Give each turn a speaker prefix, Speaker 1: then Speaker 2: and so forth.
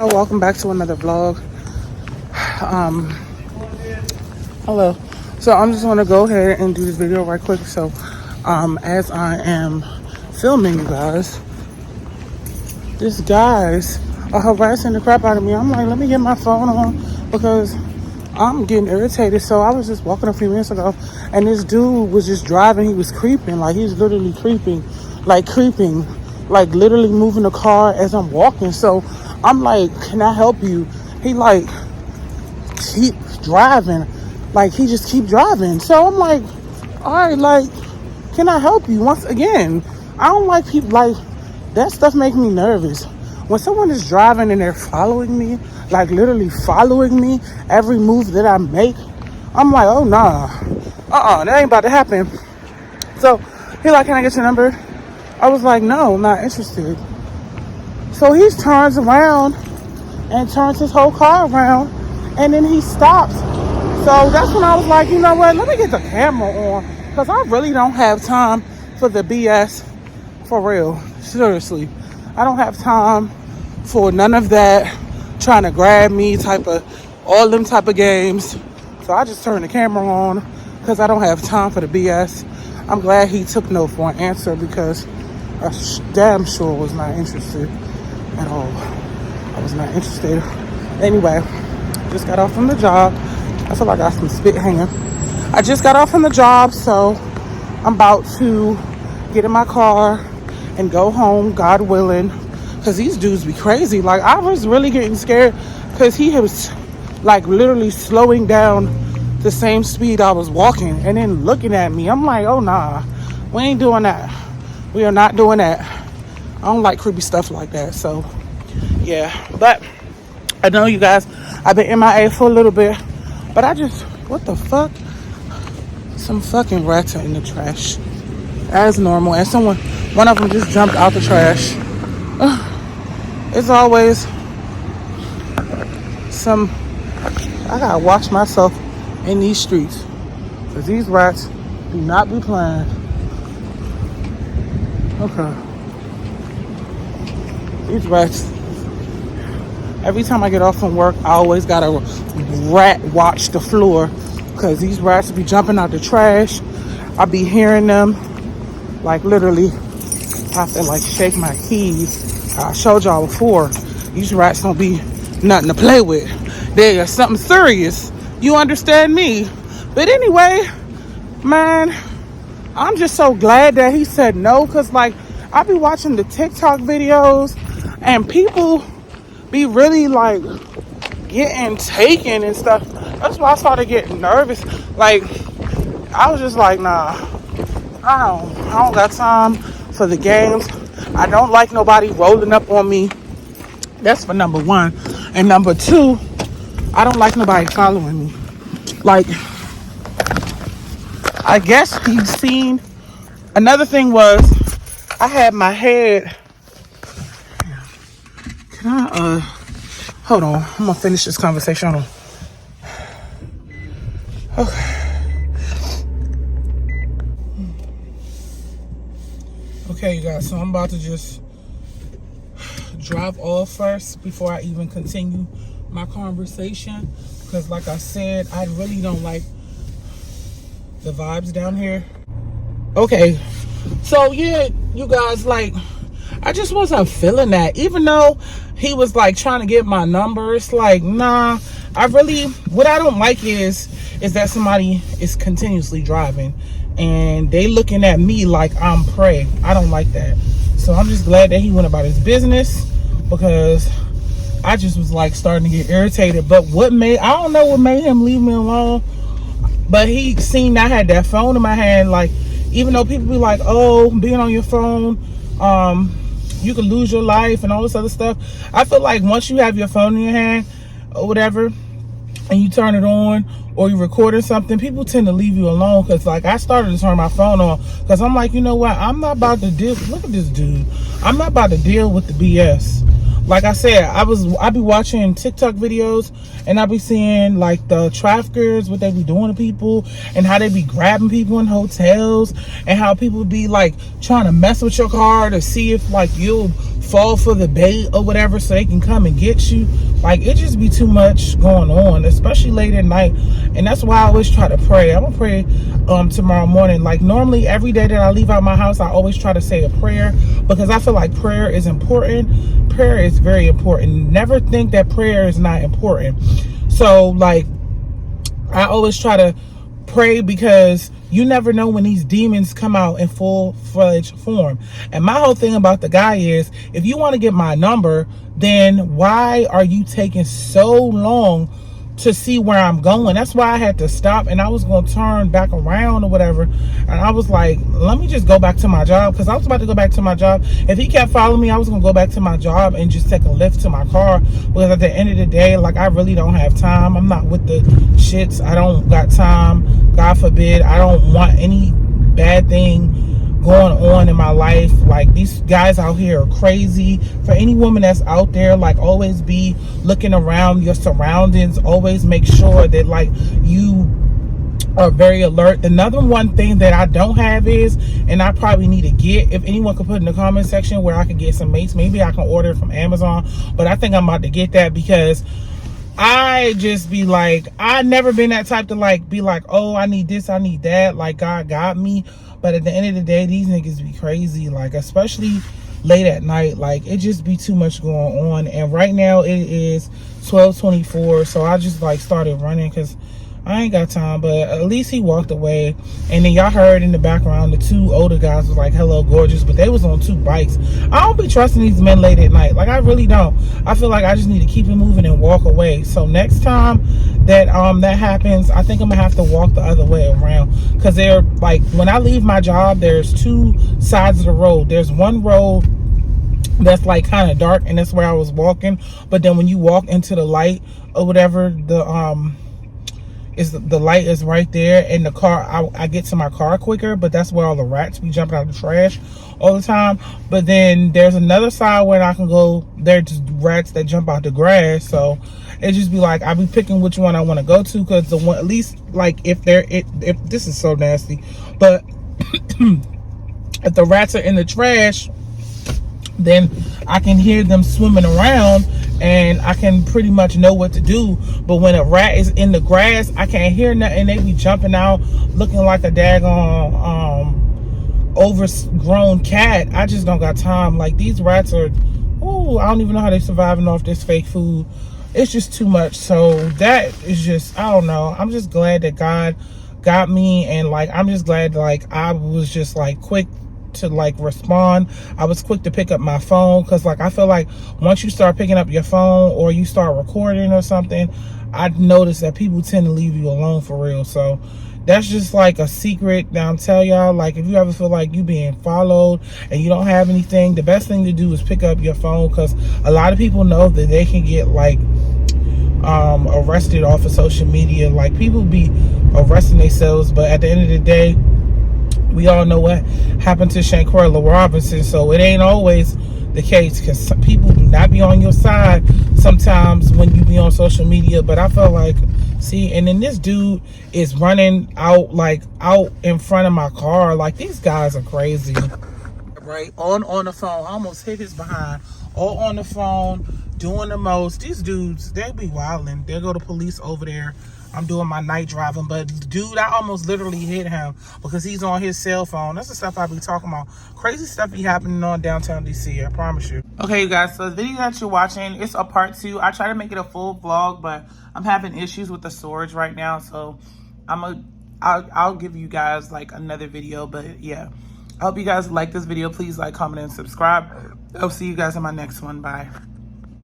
Speaker 1: Welcome back to another vlog. Um, hello. So I'm just gonna go ahead and do this video right quick. So, as I am filming you guys, these guys are harassing the crap out of me. I'm like, let me get my phone on because I'm getting irritated. So I was just walking a few minutes ago, and this dude was just driving. He was creeping, like he's literally creeping, like literally moving the car as I'm walking. So I'm like, can I help you? He like keep driving, like he just keep driving. So I'm like, all right, like, can I help you? Once again, I don't like people like that. Stuff makes me nervous. When someone is driving and they're following me, like literally following me every move that I make, I'm like, oh nah, that ain't about to happen. So he like, can I get your number? I was like, no, I'm not interested. So he turns around and turns his whole car around, and then he stops. So that's when I was like, you know what, let me get the camera on, because I really don't have time for the BS, for real. Seriously, I don't have time for none of that trying to grab me type of, all them type of games. So I just turned the camera on because I don't have time for the BS. I'm glad he took no for an answer, because I damn sure was not interested at all. I was not interested. Anyway, just got off from the job. I feel like I got some spit hanging. I just got off from the job, so I'm about to get in my car and go home, God willing, because these dudes be crazy. Like, I was really getting scared because he was like literally slowing down the same speed I was walking and then looking at me. I'm like, oh nah, we ain't doing that. We are not doing that. I don't like creepy stuff like that. So yeah, but I know you guys, I've been MIA for a little bit, but I just, what the fuck? Some fucking rats are in the trash as normal, and one of them just jumped out the trash. It's always I gotta watch myself in these streets, because these rats do not be playing. Okay. These rats, every time I get off from work, I always gotta rat watch the floor, because these rats be jumping out the trash. I be hearing them, like literally, I have to like shake my keys. I showed y'all before, these rats don't be nothing to play with. They are something serious. You understand me? But anyway, man, I'm just so glad that he said no, because like I be watching the TikTok videos and people be really like getting taken and stuff. That's why I started getting nervous. Like, I was just like, nah, I don't got time for the games. I don't like nobody rolling up on me. That's for number one. And number two, I don't like nobody following me. Like, I guess he's seen. Another thing was, I had my head. Can I, hold on. I'm gonna finish this conversation. Hold on. Okay, you guys, so I'm about to just drive off first before I even continue my conversation, because like I said, I really don't like the vibes down here. Okay, so yeah, you guys, like, I just wasn't feeling that. Even though he was like trying to get my number, it's like, nah, what I don't like is that somebody is continuously driving and they looking at me like I'm prey. I don't like that. So I'm just glad that he went about his business, because I just was like starting to get irritated. But I don't know what made him leave me alone, but he seen I had that phone in my hand. Like, even though people be like, oh, being on your phone, you can lose your life and all this other stuff. I feel like once you have your phone in your hand or whatever, and you turn it on or you're recording something, people tend to leave you alone. Because like, I started to turn my phone on because I'm like, you know what, I'm not about to deal, look at this dude, I'm not about to deal with the BS. like I said, I be watching TikTok videos, and I be seeing like the traffickers, what they be doing to people, and how they be grabbing people in hotels, and how people be like trying to mess with your car to see if like you'll fall for the bait or whatever, so they can come and get you. Like, it just be too much going on, especially late at night. And that's why I always try to pray. I'm gonna pray tomorrow morning. Like, normally every day that I leave out my house, I always try to say a prayer, because I feel like prayer is important. Prayer is very important. Never think that prayer is not important. So like, I always try to pray, because you never know when these demons come out in full-fledged form. And my whole thing about the guy is, if you want to get my number, then why are you taking so long to see where I'm going? That's why I had to stop, and I was going to turn back around or whatever. And I was like, let me just go back to my job, because I was about to go back to my job. If he kept following me, I was going to go back to my job and just take a lift to my car, because at the end of the day, like, I really don't have time. I'm not with the shits. I don't got time. God forbid. I don't want any bad thing going on in my life. Like, these guys out here are crazy. For any woman that's out there, like, always be looking around your surroundings. Always make sure that like you are very alert. Another one thing that I don't have is, and I probably need to get, if anyone could put in the comment section where I could get some mace, maybe I can order it from Amazon, but I think I'm about to get that, because I just be like, I never been that type to like be like, oh, I need this, I need that, like God got me. But at the end of the day, these niggas be crazy, like, especially late at night. Like, it just be too much going on. And right now it is 12:24, so I just like started running, because I ain't got time. But at least he walked away. And then y'all heard in the background, the two older guys was like, hello, gorgeous, but they was on two bikes. I don't be trusting these men late at night. Like, I really don't. I feel like I just need to keep it moving and walk away. So next time that that happens, I think I'm gonna have to walk the other way around, because they're like, when I leave my job, there's two sides of the road. There's one road that's like kind of dark, and that's where I was walking. But then when you walk into the light or whatever, the light is right there, and the car, I get to my car quicker, but that's where all the rats be jumping out of the trash all the time. But then there's another side where I can go, there's just rats that jump out the grass. So it just be like, I be picking which one I want to go to, because the one, at least like if this is so nasty, but if the rats are in the trash, then I can hear them swimming around, and I can pretty much know what to do. But when a rat is in the grass, I can't hear nothing. They be jumping out looking like a daggone overgrown cat. I just don't got time. Like, these rats are, ooh, I don't even know how they surviving off this fake food. It's just too much. So that is just, I don't know. I'm just glad that God got me, and like, I'm just glad like I was just like quick to like respond. I was quick to pick up my phone, because like, I feel like once you start picking up your phone or you start recording or something, I've noticed that people tend to leave you alone for real. So that's just like a secret that I'm telling y'all. Like, if you ever feel like you being followed and you don't have anything, the best thing to do is pick up your phone, because a lot of people know that they can get like arrested off of social media. Like, people be arresting themselves, but at the end of the day, we all know what happened to Shanquella Robinson. So it ain't always the case, because people do not be on your side sometimes when you be on social media. But I felt like, see, and then this dude is running out, like out in front of my car. Like, these guys are crazy. Right, on the phone, I almost hit his behind. All on the phone, doing the most. These dudes, they be wilding. There go the police over there. I'm doing my night driving, but dude, I almost literally hit him because he's on his cell phone. That's the stuff I be talking about. Crazy stuff be happening on downtown DC, I promise you. Okay, you guys, so the video that you're watching, it's a part 2. I try to make it a full vlog, but I'm having issues with the storage right now, so I'll give you guys like another video. But yeah, I hope you guys like this video. Please like, comment, and subscribe. I'll see you guys in my next one. Bye.